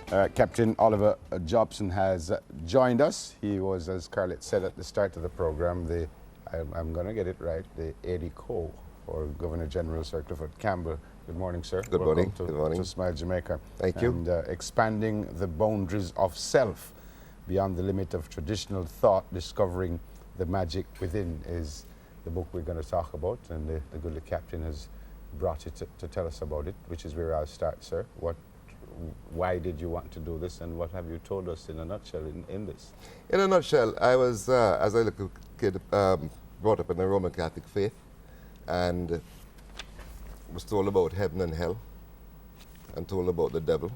Captain Oliver Jobson has joined us. He was, as Scarlett said at the start of the program, I'm going to get it right, the AD-Co for Governor General Sir Clifford Campbell. Good morning, sir. Good morning. Welcome to Smile Jamaica. Thank you. And expanding the boundaries of self beyond the limit of traditional thought, discovering the magic within is the book we're going to talk about, and the goodly captain has brought it to tell us about it, which is where I'll start, sir. Why did you want to do this, and what have you told us in a nutshell in this? In a nutshell, I was, as a little kid, brought up in the Roman Catholic faith, and was told about heaven and hell, and told about the devil.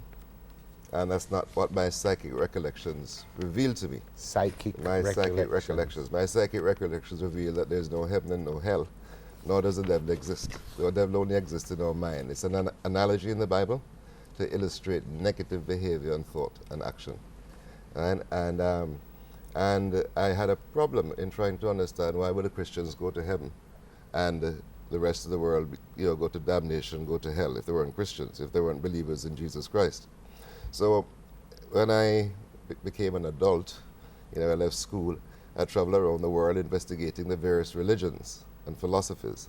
And that's not what my psychic recollections revealed to me. My psychic recollections reveal that there's no heaven and no hell, nor does the devil exist. The devil only exists in our mind. It's an analogy in the Bible to illustrate negative behavior and thought and action. And I had a problem in trying to understand why would the Christians go to heaven and the rest of the world go to damnation, go to hell if they weren't Christians, if they weren't believers in Jesus Christ. So when I became an adult, I left school, I traveled around the world investigating the various religions and philosophies,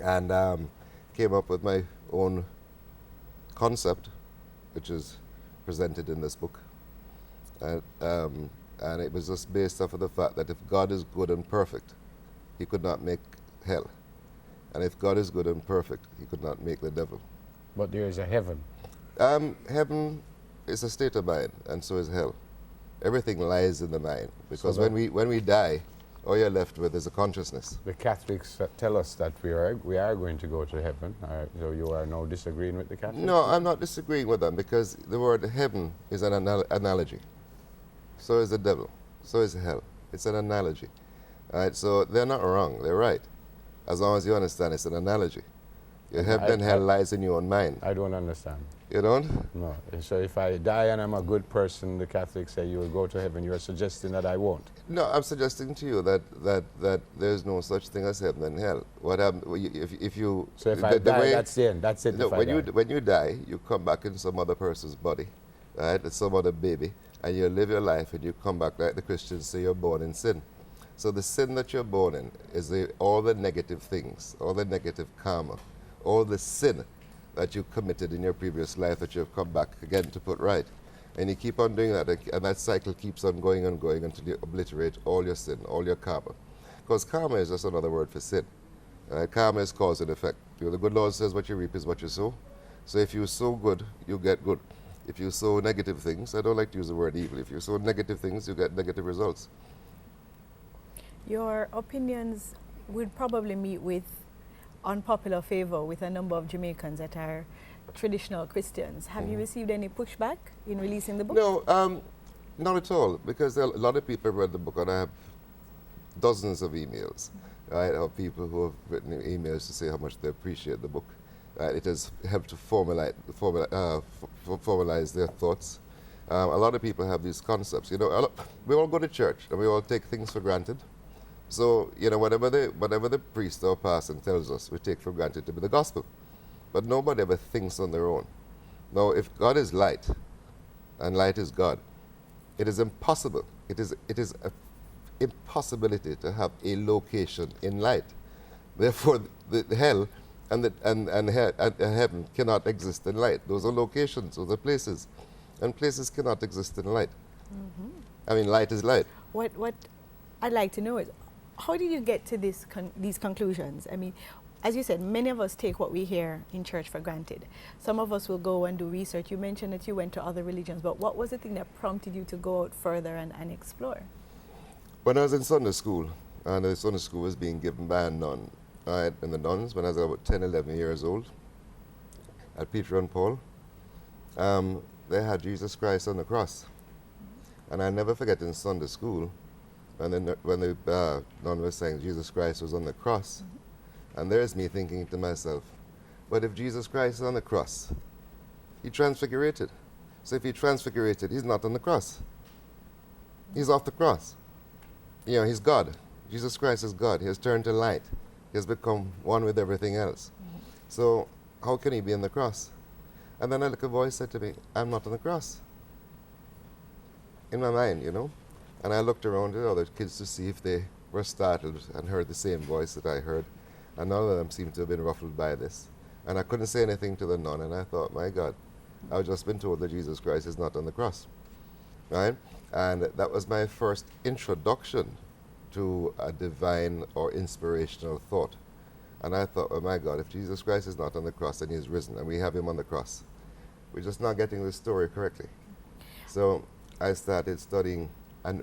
and came up with my own concept, which is presented in this book. And it was just based off of the fact that if God is good and perfect, he could not make hell. And if God is good and perfect, he could not make the devil. But there is a heaven. Heaven is a state of mind, and so is hell. Everything lies in the mind, because when we die, all you're left with is a consciousness. The Catholics tell us that we are going to go to heaven. So you are now disagreeing with the Catholics? No, I'm not disagreeing with them, because the word heaven is an analogy. So is the devil. So is hell. It's an analogy. All right, so they're not wrong. They're right, as long as you understand it's an analogy. Your heaven and hell lies in your own mind. I don't understand. You don't? No. So if I die and I'm a good person, the Catholics say you will go to heaven. You are suggesting that I won't. No, I'm suggesting to you that there's no such thing as heaven and hell. What happens if you? So if I die, that's the end. That's it. No, when you die, you come back in some other person's body, right? It's some other baby, and you live your life, and you come back like the Christians say you're born in sin. So the sin that you're born in is all the negative things, all the negative karma, all the sin that you committed in your previous life that you've come back again to put right. And you keep on doing that, and that cycle keeps on going and going until you obliterate all your sin, all your karma. Because karma is just another word for sin. Karma is cause and effect. The good Lord says what you reap is what you sow. So if you sow good, you get good. If you sow negative things, I don't like to use the word evil, if you sow negative things, you get negative results. Your opinions would probably meet with unpopular favor with a number of Jamaicans that are traditional Christians. Have you received any pushback in releasing the book? No, not at all, because a lot of people read the book, and I have dozens of emails, right, of people who have written emails to say how much they appreciate the book. It has helped to formalize their thoughts. A lot of people have these concepts. We all go to church, and we all take things for granted. So, whatever the priest or pastor tells us, we take for granted to be the gospel. But nobody ever thinks on their own. Now, if God is light, and light is God, it is impossible. It is an impossibility to have a location in light. Therefore, the hell and heaven cannot exist in light. Those are locations, those are places. And places cannot exist in light. Mm-hmm. I mean, light is light. What I'd like to know is, how did you get to these conclusions? I mean, as you said, many of us take what we hear in church for granted. Some of us will go and do research. You mentioned that you went to other religions, but what was the thing that prompted you to go out further and explore? When I was in Sunday school, and the Sunday school was being given by a nun, right, and the nuns, when I was about 10, 11 years old, at Peter and Paul, they had Jesus Christ on the cross. And I never forget in Sunday school, when the nun was saying Jesus Christ was on the cross, and there's me thinking to myself, but if Jesus Christ is on the cross, he transfigurated. So if he transfigurated, he's not on the cross. He's off the cross. He's God. Jesus Christ is God. He has turned to light. He has become one with everything else. So how can he be on the cross? And then a little voice said to me, I'm not on the cross. In my mind, you know. And I looked around at the other kids to see if they were startled and heard the same voice that I heard. And none of them seemed to have been ruffled by this. And I couldn't say anything to the nun, and I thought, my God, I've just been told that Jesus Christ is not on the cross. Right? And that was my first introduction to a divine or inspirational thought. And I thought, oh my God, if Jesus Christ is not on the cross and he's risen and we have him on the cross, we're just not getting the story correctly. So I started studying, and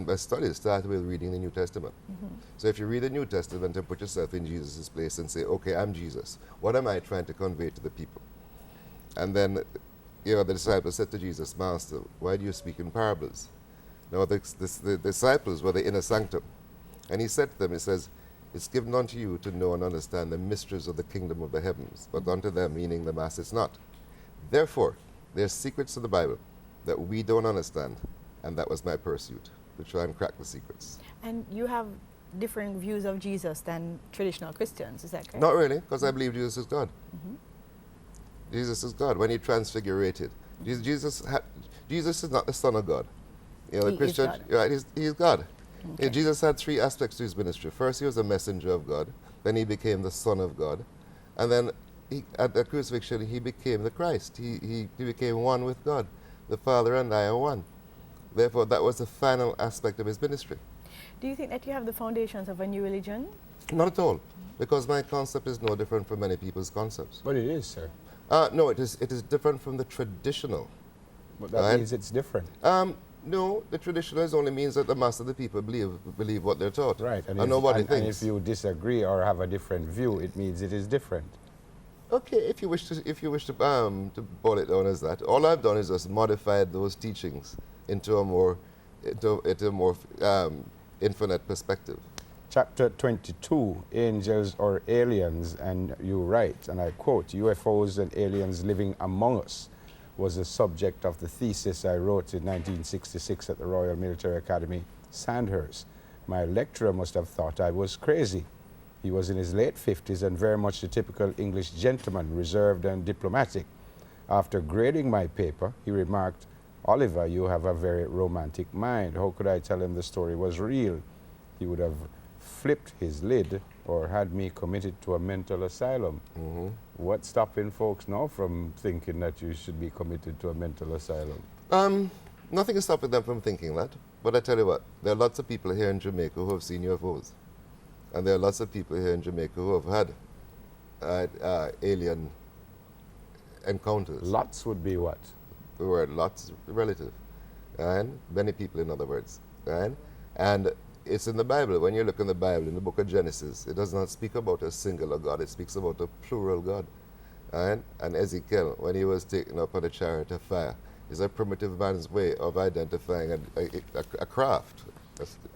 my studies started with reading the New Testament. So if you read the New Testament and put yourself in Jesus' place and say, okay, I'm Jesus, what am I trying to convey to the people? And then, you know, the disciples said to Jesus, Master, why do you speak in parables? Now the disciples were the inner sanctum. And he said to them, he says, it's given unto you to know and understand the mysteries of the kingdom of the heavens, but unto them, meaning the mass, it's not. Therefore, there's secrets of the Bible that we don't understand, and that was my pursuit, to try and crack the secrets. And you have different views of Jesus than traditional Christians, is that correct? Not really, because I believe Jesus is God. Jesus is God. When he transfigurated, Jesus is not the Son of God. You know, the He is Christian, God. right? He is God. Okay. Jesus had three aspects to his ministry. First, he was a messenger of God. Then he became the Son of God. And then at the crucifixion, he became the Christ. He became one with God. The Father and I are one. Therefore, that was the final aspect of his ministry. Do you think that you have the foundations of a new religion? Not at all, because my concept is no different from many people's concepts. But it is, sir. No, it is different from the traditional. But that Right. means it's different. No, the traditionalists only means that the mass of the people believe what they're taught. Right. And nobody and thinks. if you disagree or have a different view, it means it is different. Okay, if you wish to boil it down as that, all I've done is just modified those teachings into a more infinite perspective. Chapter 22, Angels or Aliens, and you write, and I quote, UFOs and aliens living among us was the subject of the thesis I wrote in 1966 at the Royal Military Academy, Sandhurst. My lecturer must have thought I was crazy. He was in his late 50s and very much the typical English gentleman, reserved and diplomatic. After grading my paper, he remarked, Oliver, you have a very romantic mind. How could I tell him the story was real? He would have flipped his lid or had me committed to a mental asylum. What's stopping folks now from thinking that you should be committed to a mental asylum? Nothing is stopping them from thinking that. But I tell you what, there are lots of people here in Jamaica who have seen UFOs. And there are lots of people here in Jamaica who have had alien encounters. Lots would be what? The word lots is relative. And many people, in other words. And it's in the Bible. When you look in the Bible, in the book of Genesis, it does not speak about a singular God. It speaks about a plural God. And Ezekiel, when he was taken up on a chariot of fire, is a primitive man's way of identifying a craft,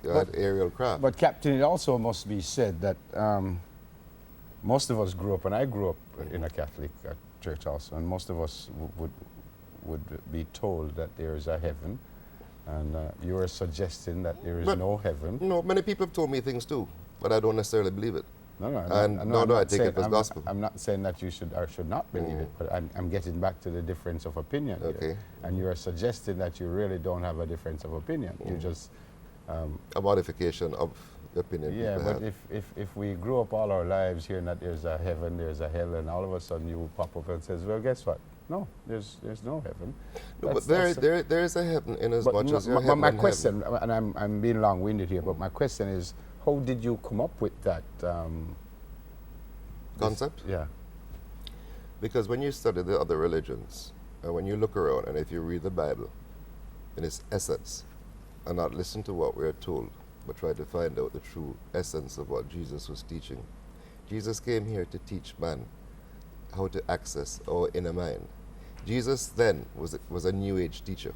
an aerial craft. But Captain, it also must be said that most of us grew up, and I grew up in a Catholic church also, and most of us would be told that there is a heaven. And you are suggesting that there is no heaven. No, many people have told me things too, but I don't necessarily believe it. No, And nor do I take it as gospel. I'm not saying that you should or should not believe it, but I'm getting back to the difference of opinion here. Okay. And you are suggesting that you really don't have a difference of opinion. You just... A modification of the opinion yeah, people but have. if we grew up all our lives hearing that there's a heaven, there's a hell, and all of a sudden you pop up and says, well, guess what? No, there's no heaven. No, but there is a heaven in as But much no, as your my heaven and question, and I'm being long-winded here, but my question is, how did you come up with that concept. Yeah. Because when you study the other religions, and when you look around, and if you read the Bible in its essence, and not listen to what we are told, but try to find out the true essence of what Jesus was teaching. Jesus came here to teach man how to access our inner mind. Jesus then was a New Age teacher.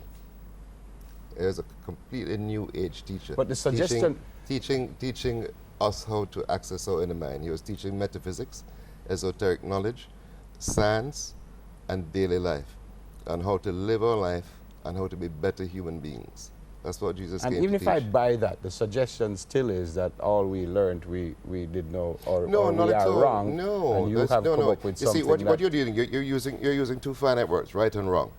He was a completely New Age teacher. But the suggestion... Teaching us how to access our inner mind. He was teaching metaphysics, esoteric knowledge, science, and daily life, and how to live our life and how to be better human beings. That's what Jesus And came even to if I teach. buy that, the suggestion still is that all we learned we did know, or Not we at are all. wrong. No, and you that's- have no, come no. up with You see, something what you're doing, you're using two finite words, right and wrong.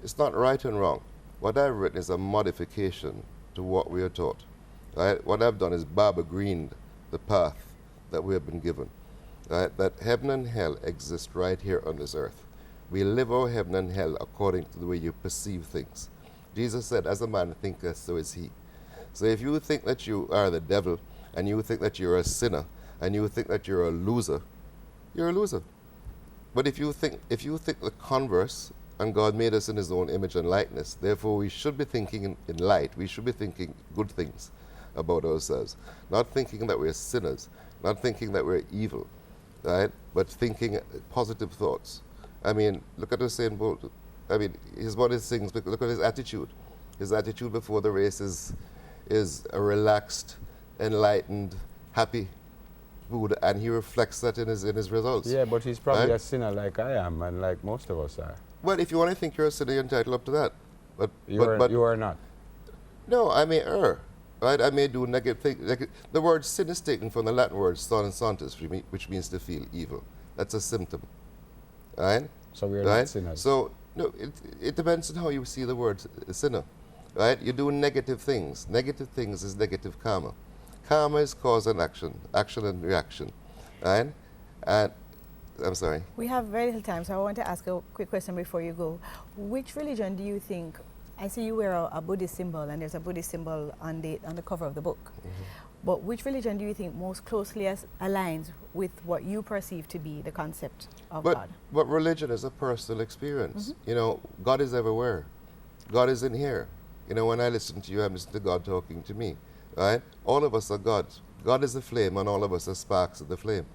It's not right and wrong. What I've written is a modification to what we are taught. Right? What I've done is Baba greened the path that we have been given. Right? That heaven and hell exist right here on this earth. We live our heaven and hell according to the way you perceive things. Jesus said, as a man thinketh, so is he. So if you think that you are the devil, and you think that you're a sinner, and you think that you're a loser, you're a loser. But if you think the converse, and God made us in his own image and likeness, therefore we should be thinking in light, we should be thinking good things about ourselves. Not thinking that we're sinners, not thinking that we're evil, right? But thinking positive thoughts. I mean, look at Usain Bolt. I mean, his body sings, look at his attitude. His attitude before the race is a relaxed, enlightened, happy mood, and he reflects that in his results. Yeah, but he's probably Right? a sinner like I am, and like most of us are. Well, if you want to think you're a sinner, you're entitled up to that. But You are not. no, I may err, right? I may do negative things. The word sin is taken from the Latin word son and santus, which means to feel evil. That's a symptom, right? So we are Right? not sinners. So no, it depends on how you see the word sinner, right? You do negative things. Negative things is negative karma. Karma is cause and action, action and reaction, right? And I'm sorry. We have very little time, so I want to ask a quick question before you go. Which religion do you think, I see you wear a Buddhist symbol, and there's a Buddhist symbol on the cover of the book. But which religion do you think most closely aligns with what you perceive to be the concept of God? But religion is a personal experience. You know, God is everywhere. God is in here. You know, when I listen to you, I'm listening to God talking to me, right? All of us are gods. God is the flame, and all of us are sparks of the flame,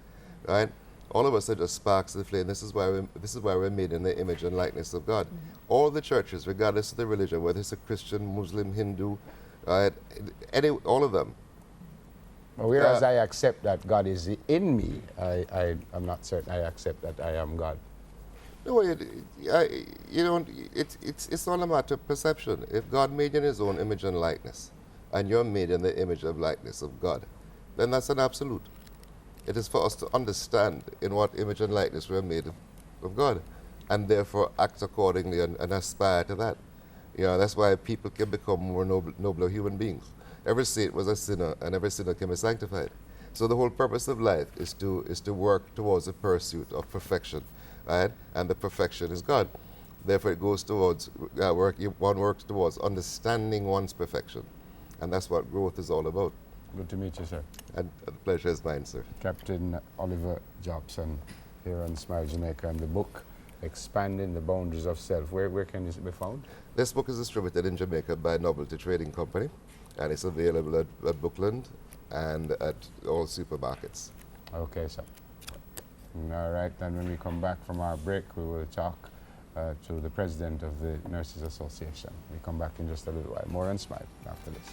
right? All of us are just sparks of the flame. This is why we're made in the image and likeness of God. All the churches, regardless of the religion, whether it's a Christian, Muslim, Hindu, right? All of them. Whereas I accept that God is in me, I'm not certain I accept that I am God. No, it's all a matter of perception. If God made you in his own image and likeness, and you're made in the image and likeness of God, then that's an absolute. It is for us to understand in what image and likeness we're made of God, and therefore act accordingly and aspire to that. You know, that's why people can become more nobler human beings. Every saint was a sinner, and every sinner can be sanctified. So the whole purpose of life is to work towards the pursuit of perfection, right? And the perfection is God. Therefore, it goes towards one works towards understanding one's perfection, and that's what growth is all about. Good to meet you, sir. And the pleasure is mine, sir. Captain Oliver Jobson here on Smile Jamaica, and the book Expanding the Boundaries of Self. Where can it be found? This book is distributed in Jamaica by Novelty Trading Company, and it's available at Bookland and at all supermarkets. Okay, sir. All right, then when we come back from our break, we will talk to the president of the Nurses Association. We come back in just a little while. More on Smile after this.